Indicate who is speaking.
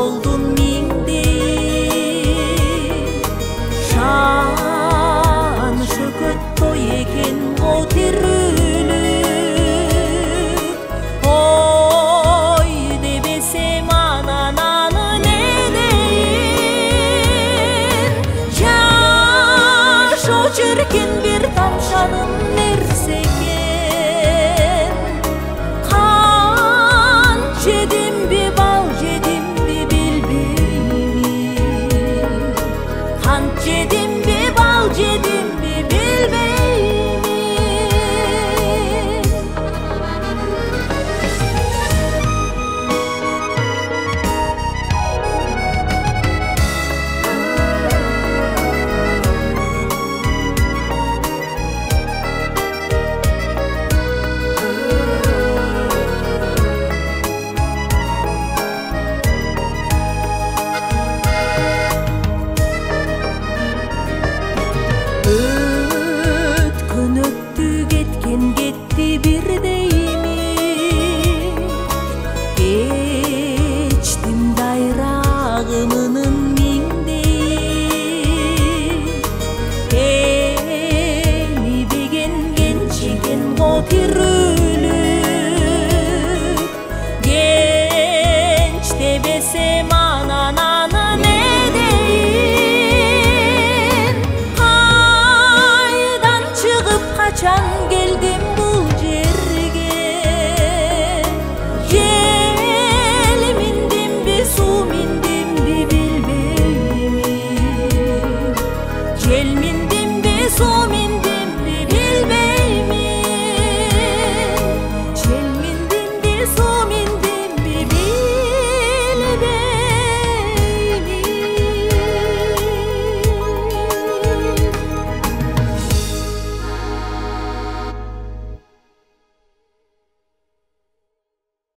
Speaker 1: oldun mindi. Şan şökөт той экен о тирүүлүк. Ой дебесем анан аны не дейин. Жашоо чиркин бир тамшанын нерсе экен. Кан жедимби бал жедимби билбеймин. Кан жедимби бал жедимби билбеймин. Өткөн өттү, кеткен кетти бирдейми. Кечтим дайрагымынын миңдейин. Энибеген кенчиген го тирүүлүк. Кенч дебесем анан аны не дейин. Кайдан чыгып качан келдим бул жерге. Жел миндимби суу миндимби билбеймин. Жел миндимби суу